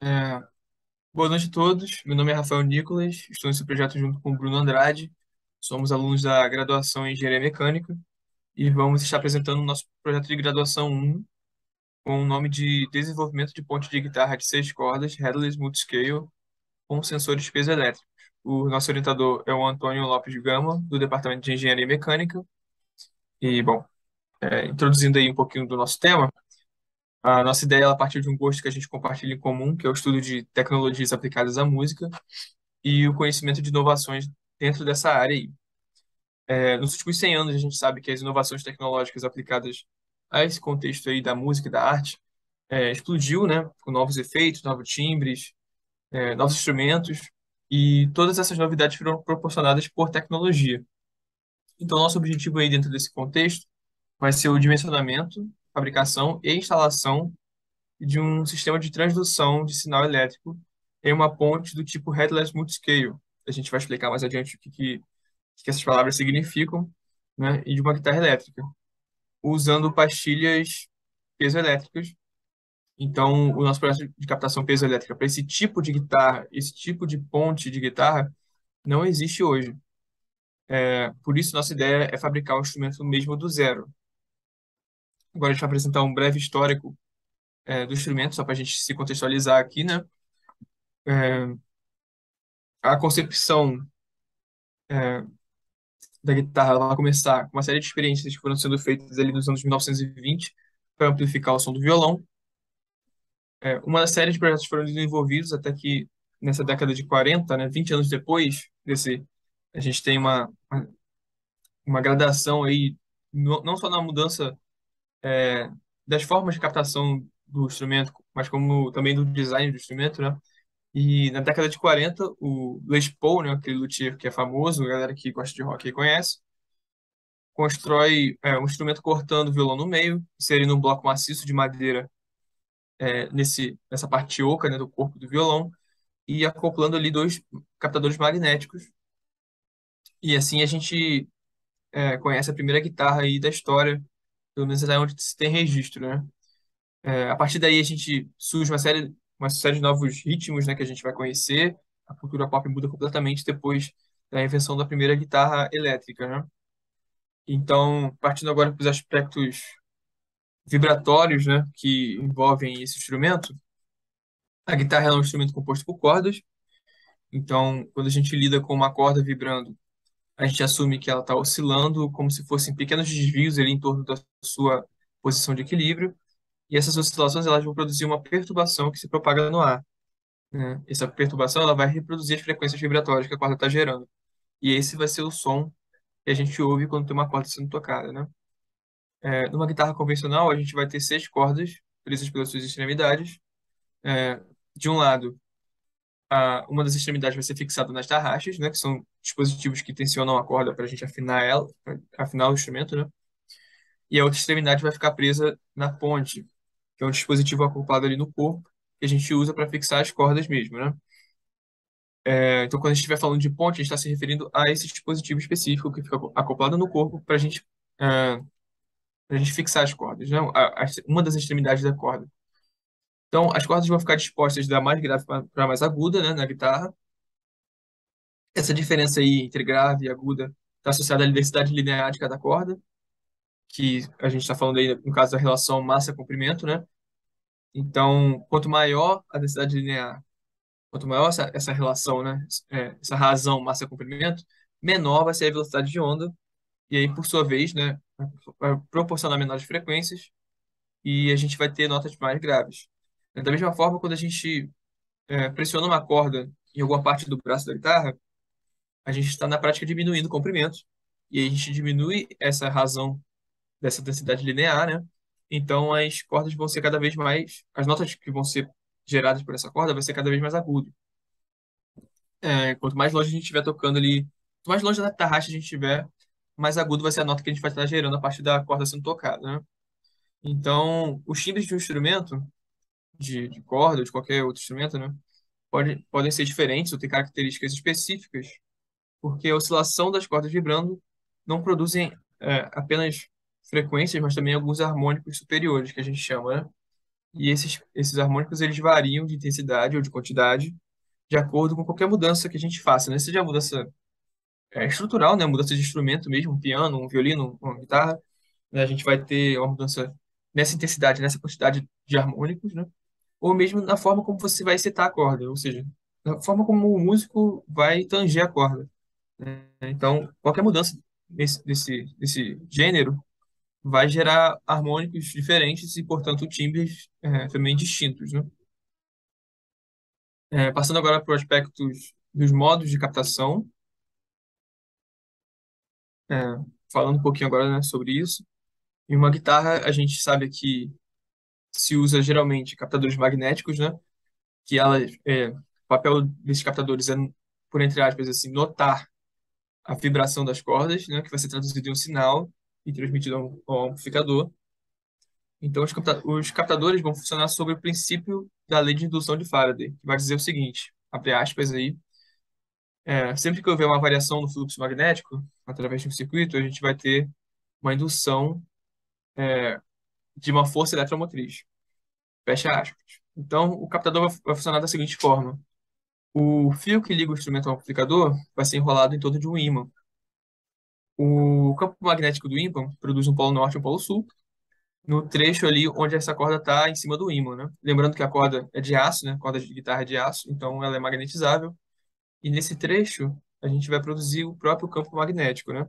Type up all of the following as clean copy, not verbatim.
É, boa noite a todos. Meu nome é Rafael Nicolas, estou nesse projeto junto com o Bruno Andrade. Somos alunos da graduação em Engenharia Mecânica e vamos estar apresentando o nosso projeto de graduação 1 com o nome de Desenvolvimento de Ponte de Guitarra de 6 cordas, Headless Multiscale, com sensores piezoelétricos. O nosso orientador é o Antônio Lopes Gama, do Departamento de Engenharia Mecânica. E, bom, introduzindo aí um pouquinho do nosso tema, a nossa ideia ela partiu de um gosto que a gente compartilha em comum, que é o estudo de tecnologias aplicadas à música e o conhecimento de inovações dentro dessa área aí. Nos últimos 100 anos, a gente sabe que as inovações tecnológicas aplicadas a esse contexto aí da música e da arte explodiu, né, com novos efeitos, novos timbres, novos instrumentos, e todas essas novidades foram proporcionadas por tecnologia. Então, nosso objetivo aí dentro desse contexto vai ser o dimensionamento, fabricação e instalação de um sistema de transdução de sinal elétrico em uma ponte do tipo headless multiscale. A gente vai explicar mais adiante o que essas palavras significam, né? E de uma guitarra elétrica, usando pastilhas piezoelétricas. Então, o nosso projeto de captação piezoelétrica para esse tipo de guitarra, esse tipo de ponte de guitarra, não existe hoje. Por isso, nossa ideia é fabricar o instrumento mesmo do zero. Agora, a gente vai apresentar um breve histórico do instrumento, só para a gente se contextualizar aqui, né? É, a concepção da guitarra ela vai começar com uma série de experiências que foram sendo feitas ali nos anos 1920 para amplificar o som do violão. Uma série de projetos foram desenvolvidos até que nessa década de 40, né, 20 anos depois desse, a gente tem uma gradação aí, não só na mudança das formas de captação do instrumento, mas como também do design do instrumento, né? E na década de 40, o Les Paul, né, aquele luthier que é famoso, a galera que gosta de rock aí conhece, constrói um instrumento cortando o violão no meio, inserindo um bloco maciço de madeira nessa parte oca, né, do corpo do violão e acoplando ali dois captadores magnéticos. E assim a gente conhece a primeira guitarra aí da história, pelo menos até onde se tem registro, né? A partir daí a gente surge uma série de novos ritmos, né, que a gente vai conhecer. A cultura pop muda completamente depois da invenção da primeira guitarra elétrica, né? Então, partindo agora para os aspectos vibratórios, né, que envolvem esse instrumento, a guitarra é um instrumento composto por cordas. Então, quando a gente lida com uma corda vibrando, a gente assume que ela está oscilando como se fossem pequenos desvios ali em torno da sua posição de equilíbrio. E essas oscilações elas vão produzir uma perturbação que se propaga no ar, né? Essa perturbação ela vai reproduzir as frequências vibratórias que a corda está gerando. E esse vai ser o som que a gente ouve quando tem uma corda sendo tocada, né? Numa guitarra convencional, a gente vai ter 6 cordas presas pelas suas extremidades. É, de um lado, uma das extremidades vai ser fixada nas tarraxas, né, que são dispositivos que tensionam a corda para a gente afinar ela, pra afinar o instrumento, né? E a outra extremidade vai ficar presa na ponte, que é um dispositivo acoplado ali no corpo, que a gente usa para fixar as cordas mesmo, né? Então, quando a gente estiver falando de ponte, a gente está se referindo a esse dispositivo específico que fica acoplado no corpo para a gente fixar as cordas, né? Uma das extremidades da corda. Então, as cordas vão ficar dispostas da mais grave para a mais aguda, né, na guitarra. Essa diferença aí entre grave e aguda está associada à densidade linear de cada corda, que a gente está falando aí no caso da relação massa-comprimento, né? Então, quanto maior a densidade linear, quanto maior essa relação, né? Essa razão massa-comprimento, menor vai ser a velocidade de onda, e aí, por sua vez, né, vai proporcionar menores frequências, e a gente vai ter notas mais graves. Da mesma forma, quando a gente pressiona uma corda em alguma parte do braço da guitarra, a gente está na prática diminuindo o comprimento, e aí a gente diminui essa razão dessa densidade linear, né? Então as cordas vão ser cada vez mais, as notas que vão ser geradas por essa corda vai ser cada vez mais agudo. Quanto mais longe a gente estiver tocando ali, quanto mais longe da tarraxa a gente estiver, mais agudo vai ser a nota que a gente vai estar gerando a partir da corda sendo tocada, né? Então, os timbres de um instrumento, de corda ou de qualquer outro instrumento, né? Podem ser diferentes ou ter características específicas porque a oscilação das cordas vibrando não produzem apenas frequências, mas também alguns harmônicos superiores, que a gente chama, né? E esses harmônicos eles variam de intensidade ou de quantidade de acordo com qualquer mudança que a gente faça, né? Seja mudança estrutural, né? Mudança de instrumento mesmo, um piano, um violino, uma guitarra, né? A gente vai ter uma mudança nessa intensidade, nessa quantidade de harmônicos, né? Ou mesmo na forma como você vai setar a corda, ou seja, na forma como o músico vai tanger a corda, né? Então, qualquer mudança nesse gênero vai gerar harmônicos diferentes e, portanto, timbres também distintos, né? Passando agora para os aspectos dos modos de captação, é, falando um pouquinho agora, né, sobre isso. Em uma guitarra, a gente sabe que se usa geralmente captadores magnéticos, né? Que o papel desses captadores é, por entre aspas, assim, notar a vibração das cordas, né? Que vai ser traduzido em um sinal e transmitido ao amplificador. Então, os captadores vão funcionar sobre o princípio da lei de indução de Faraday, que vai dizer o seguinte, abre aspas aí, sempre que houver uma variação no fluxo magnético, através de um circuito, a gente vai ter uma indução de uma força eletromotriz. Fecha aspas. Então, o captador vai funcionar da seguinte forma. O fio que liga o instrumento ao amplificador vai ser enrolado em torno de um ímã. O campo magnético do ímã produz um polo norte e um polo sul, no trecho ali onde essa corda está em cima do ímã, né? Lembrando que a corda é de aço, né? A corda de guitarra é de aço, então ela é magnetizável. E nesse trecho, a gente vai produzir o próprio campo magnético, né?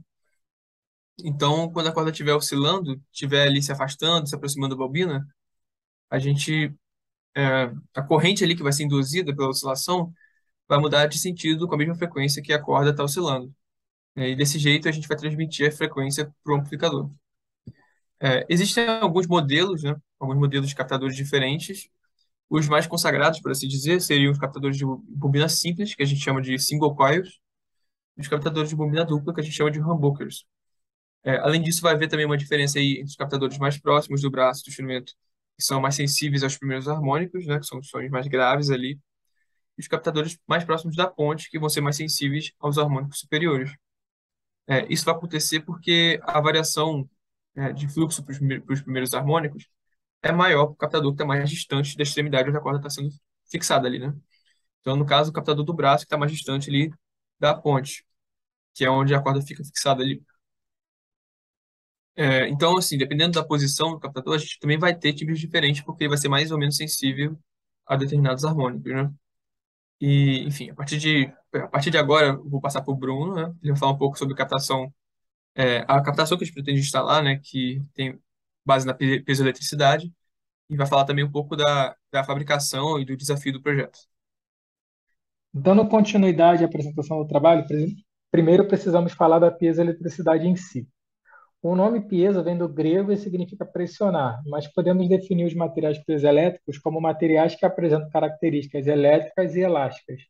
Então, quando a corda estiver oscilando, estiver ali se afastando, se aproximando da bobina, a gente, a corrente ali que vai ser induzida pela oscilação vai mudar de sentido com a mesma frequência que a corda está oscilando. E desse jeito a gente vai transmitir a frequência para o amplificador. Existem alguns modelos, né? Alguns modelos de captadores diferentes. Os mais consagrados, por assim dizer, seriam os captadores de bobina simples, que a gente chama de single coils, e os captadores de bobina dupla, que a gente chama de humbuckers. Além disso, vai haver também uma diferença aí entre os captadores mais próximos do braço do instrumento, que são mais sensíveis aos primeiros harmônicos, né? Que são os sons mais graves ali, e os captadores mais próximos da ponte, que vão ser mais sensíveis aos harmônicos superiores. Isso vai acontecer porque a variação de fluxo para os primeiros harmônicos é maior para o captador que está mais distante da extremidade onde a corda está sendo fixada ali, né? Então, no caso, o captador do braço que está mais distante ali da ponte, que é onde a corda fica fixada ali. Então, assim, dependendo da posição do captador, a gente também vai ter tipos diferentes, porque ele vai ser mais ou menos sensível a determinados harmônicos, né? E, enfim, a partir de agora, eu vou passar para o Bruno, né? Ele vai falar um pouco sobre captação. A captação que a gente pretende instalar, né, que tem base na piezoeletricidade, e vai falar também um pouco da fabricação e do desafio do projeto. Dando continuidade à apresentação do trabalho, primeiro precisamos falar da piezoeletricidade em si. O nome piezo vem do grego e significa pressionar, mas podemos definir os materiais piezoelétricos como materiais que apresentam características elétricas e elásticas,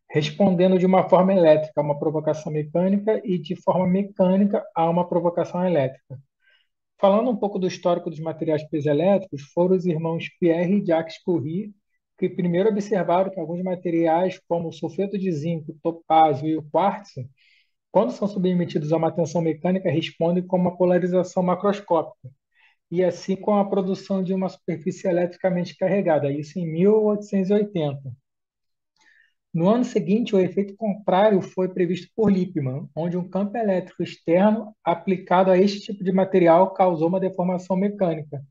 respondendo de uma forma elétrica a uma provocação mecânica e de forma mecânica a uma provocação elétrica. Falando um pouco do histórico dos materiais piezoelétricos, foram os irmãos Pierre e Jacques Curie que primeiro observaram que alguns materiais, como o sulfeto de zinco, o topázio e o quartzo, quando são submetidos a uma tensão mecânica, respondem com uma polarização macroscópica, e assim com a produção de uma superfície eletricamente carregada, isso em 1880. No ano seguinte, o efeito contrário foi previsto por Lippmann, onde um campo elétrico externo aplicado a este tipo de material causou uma deformação mecânica.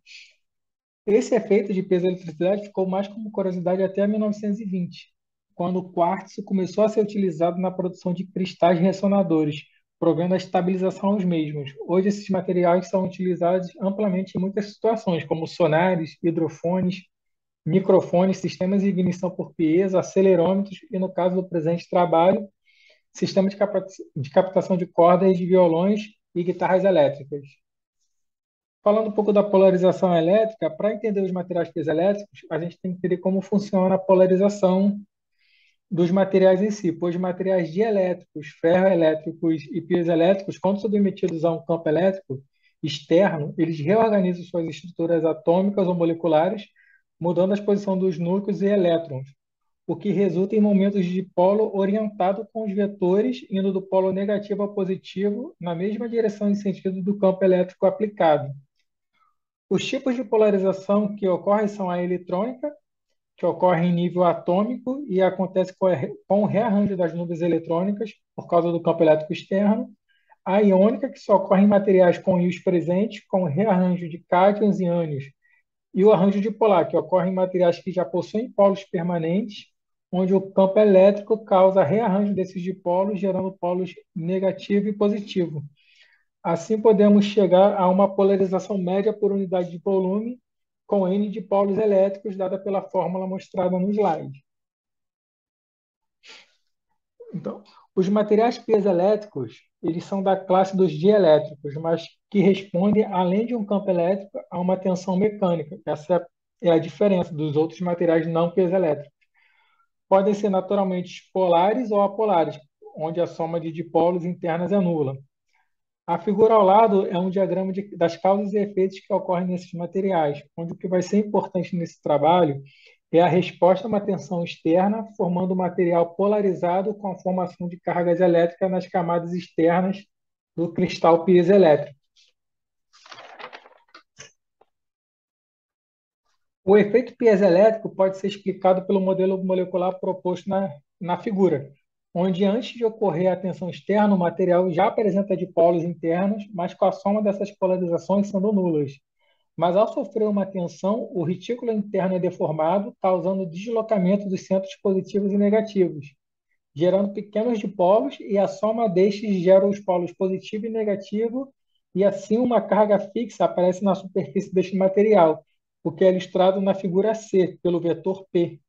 Esse efeito de piezoeletricidade ficou mais como curiosidade até 1920, quando o quartzo começou a ser utilizado na produção de cristais ressonadores, provendo a estabilização aos mesmos. Hoje, esses materiais são utilizados amplamente em muitas situações, como sonares, hidrofones, microfones, sistemas de ignição por piezo, acelerômetros e, no caso do presente trabalho, sistema de captação de cordas de violões e guitarras elétricas. Falando um pouco da polarização elétrica, para entender os materiais piezoelétricos, a gente tem que entender como funciona a polarização dos materiais em si, pois materiais dielétricos, ferroelétricos e piezoelétricos, quando submetidos a um campo elétrico externo, eles reorganizam suas estruturas atômicas ou moleculares, mudando a posição dos núcleos e elétrons, o que resulta em momentos de dipolo orientado com os vetores indo do polo negativo ao positivo na mesma direção e sentido do campo elétrico aplicado. Os tipos de polarização que ocorrem são a eletrônica, que ocorre em nível atômico e acontece com o rearranjo das nuvens eletrônicas por causa do campo elétrico externo. A iônica, que só ocorre em materiais com íons presentes, com o rearranjo de cátions e ânions. E o arranjo dipolar, que ocorre em materiais que já possuem polos permanentes, onde o campo elétrico causa rearranjo desses dipolos, gerando polos negativo e positivo. Assim, podemos chegar a uma polarização média por unidade de volume, com N dipolos elétricos, dada pela fórmula mostrada no slide. Então, os materiais piezoelétricos, eles são da classe dos dielétricos, mas que respondem, além de um campo elétrico, a uma tensão mecânica. Essa é a diferença dos outros materiais não piezoelétricos. Podem ser naturalmente polares ou apolares, onde a soma de dipolos internas é nula. A figura ao lado é um diagrama das causas e efeitos que ocorrem nesses materiais, onde o que vai ser importante nesse trabalho é a resposta a uma tensão externa, formando um material polarizado com a formação de cargas elétricas nas camadas externas do cristal piezoelétrico. O efeito piezoelétrico pode ser explicado pelo modelo molecular proposto na figura, onde antes de ocorrer a tensão externa, o material já apresenta dipolos internos, mas com a soma dessas polarizações sendo nulas. Mas ao sofrer uma tensão, o retículo interno é deformado, causando deslocamento dos centros positivos e negativos, gerando pequenos dipolos, e a soma destes gera os polos positivo e negativo, e assim uma carga fixa aparece na superfície deste material, o que é ilustrado na figura C, pelo vetor P.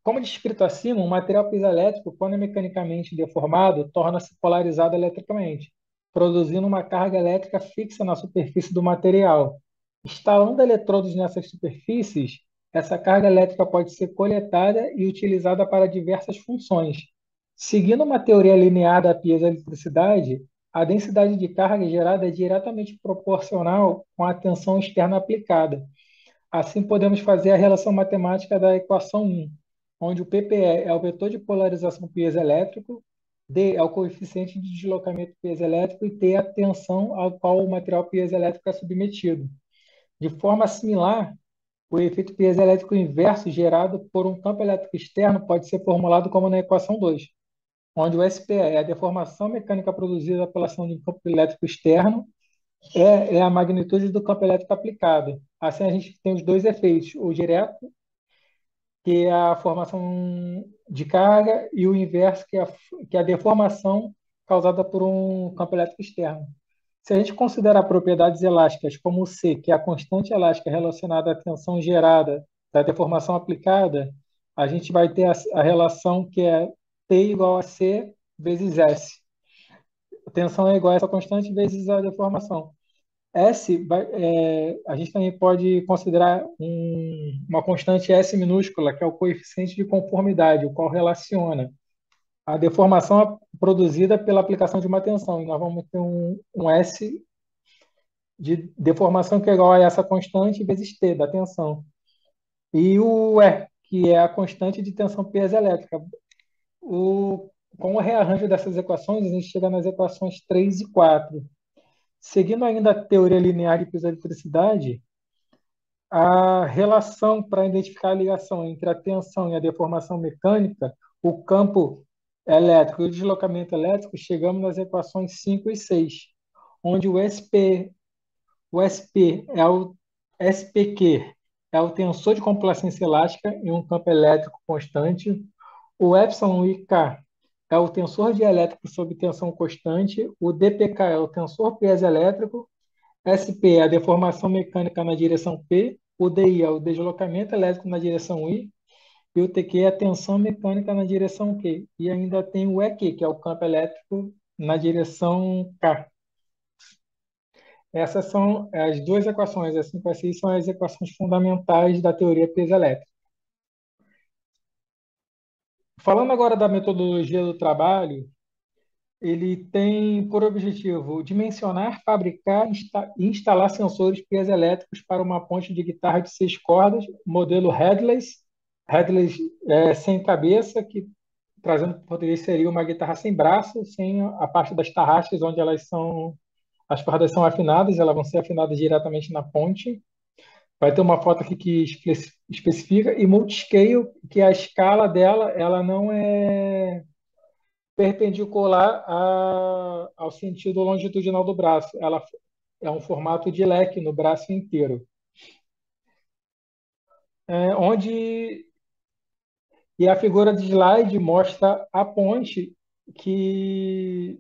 Como descrito acima, um material piezoelétrico, quando é mecanicamente deformado, torna-se polarizado eletricamente, produzindo uma carga elétrica fixa na superfície do material. Instalando eletrodos nessas superfícies, essa carga elétrica pode ser coletada e utilizada para diversas funções. Seguindo uma teoria linear da piezoeletricidade, a densidade de carga gerada é diretamente proporcional com a tensão externa aplicada. Assim, podemos fazer a relação matemática da equação 1, onde o PPE é o vetor de polarização piezoelétrico, D é o coeficiente de deslocamento piezoelétrico e T é a tensão ao qual o material piezoelétrico é submetido. De forma similar, o efeito piezoelétrico inverso gerado por um campo elétrico externo pode ser formulado como na equação 2, onde o SPE é a deformação mecânica produzida pela ação de um campo elétrico externo, é a magnitude do campo elétrico aplicado. Assim, a gente tem os dois efeitos, o direto, que é a formação de carga, e o inverso, que é a deformação causada por um campo elétrico externo. Se a gente considerar propriedades elásticas como o C, que é a constante elástica relacionada à tensão gerada da deformação aplicada, a gente vai ter a relação que é T igual a C vezes S. A tensão é igual a essa constante vezes a deformação. A gente também pode considerar uma constante S minúscula, que é o coeficiente de conformidade, o qual relaciona a deformação produzida pela aplicação de uma tensão. E nós vamos ter um S de deformação que é igual a essa constante vezes T, da tensão. E o E, que é a constante de tensão piezoelétrica. Com o rearranjo dessas equações, a gente chega nas equações 3 e 4. Seguindo ainda a teoria linear de piezoeletricidade, a relação para identificar a ligação entre a tensão e a deformação mecânica, o campo elétrico e o deslocamento elétrico, chegamos nas equações 5 e 6, onde o SP é o SPQ é o tensor de complacência elástica em um campo elétrico constante, o epsilon e K é o tensor dielétrico sob tensão constante, o DPK é o tensor piezoelétrico, SP é a deformação mecânica na direção P, o DI é o deslocamento elétrico na direção I, e o TQ é a tensão mecânica na direção Q. E ainda tem o EQ, que é o campo elétrico na direção K. Essas são as duas equações, as 5 e 6 são as equações fundamentais da teoria piezoelétrica. Falando agora da metodologia do trabalho, ele tem por objetivo dimensionar, fabricar e instalar sensores piezoelétricos para uma ponte de guitarra de 6 cordas, modelo headless sem cabeça, que trazendo para o português seria uma guitarra sem braço, sem a parte das tarraxas onde elas são As cordas são afinadas, elas vão ser afinadas diretamente na ponte. Vai ter uma foto aqui que especifica, e multiscale, que a escala dela, ela não é perpendicular ao sentido longitudinal do braço. Ela é um formato de leque no braço inteiro. Onde e a figura de slide mostra a ponte que,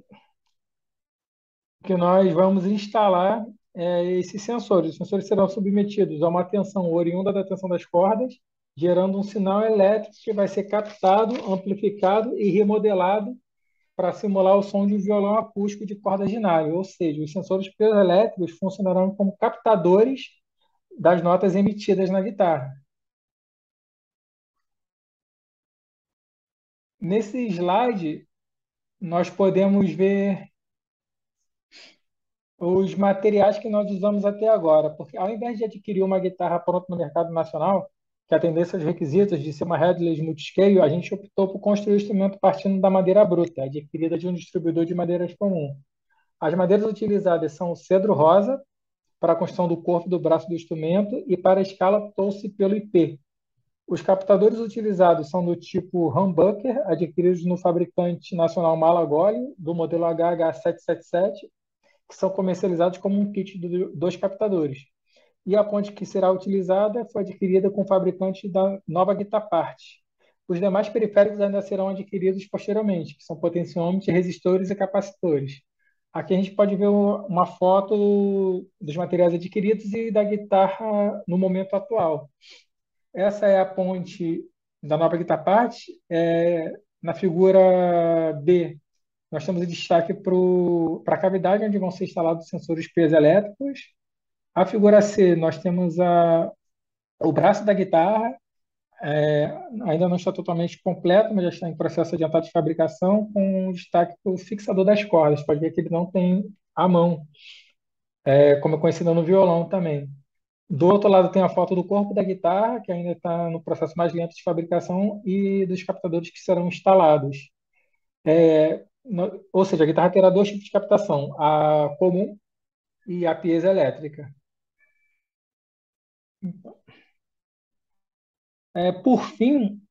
que nós vamos instalar esses sensores. Os sensores serão submetidos a uma tensão oriunda da tensão das cordas, gerando um sinal elétrico que vai ser captado, amplificado e remodelado para simular o som de um violão acústico de corda de nylon. Ou seja, os sensores piezoelétricos funcionarão como captadores das notas emitidas na guitarra. Nesse slide, nós podemos ver os materiais que nós usamos até agora, porque ao invés de adquirir uma guitarra pronta no mercado nacional, que atendesse aos requisitos de ser uma headless multiscale, a gente optou por construir o instrumento partindo da madeira bruta, adquirida de um distribuidor de madeiras comum. As madeiras utilizadas são o cedro rosa, para a construção do corpo do braço do instrumento, e para a escala optou-se pelo IP. Os captadores utilizados são do tipo humbucker, adquiridos no fabricante nacional Malagoli, do modelo HH777, que são comercializados como um kit dos captadores. E a ponte que será utilizada foi adquirida com o fabricante da nova Guitapart. Os demais periféricos ainda serão adquiridos posteriormente, que são potenciômetros, resistores e capacitores. Aqui a gente pode ver uma foto dos materiais adquiridos e da guitarra no momento atual. Essa é a ponte da nova Guitapart. Na figura B, nós temos o destaque para a cavidade, onde vão ser instalados sensores piezoelétricos. A figura C, nós temos o braço da guitarra, ainda não está totalmente completo, mas já está em processo adiantado de fabricação, com destaque para o fixador das cordas. Pode ver que ele não tem a mão, como é conhecido no violão também. Do outro lado tem a foto do corpo da guitarra, que ainda está no processo mais lento de fabricação, e dos captadores que serão instalados. Ou seja, a guitarra terá dois tipos de captação, a comum e a piezoelétrica. Por fim,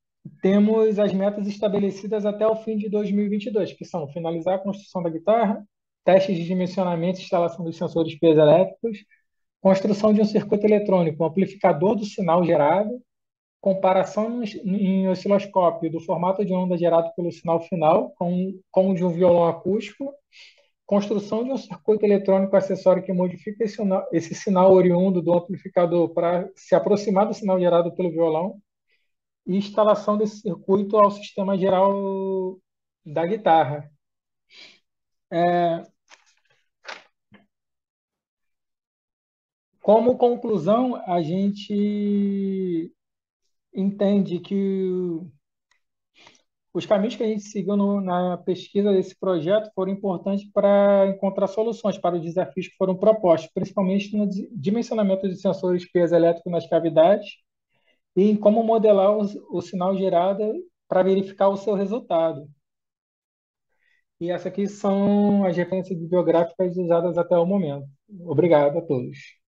temos as metas estabelecidas até o fim de 2022, que são finalizar a construção da guitarra, testes de dimensionamento e instalação dos sensores piezoelétricos, construção de um circuito eletrônico, um amplificador do sinal gerado, comparação em osciloscópio do formato de onda gerado pelo sinal final com o de um violão acústico, construção de um circuito eletrônico acessório que modifica esse sinal oriundo do amplificador para se aproximar do sinal gerado pelo violão, e instalação desse circuito ao sistema geral da guitarra. Como conclusão, a gente entende que os caminhos que a gente seguiu na pesquisa desse projeto foram importantes para encontrar soluções para os desafios que foram propostos, principalmente no dimensionamento de sensores piezoelétricos nas cavidades e em como modelar o sinal gerado para verificar o seu resultado. E essas aqui são as referências bibliográficas usadas até o momento. Obrigado a todos.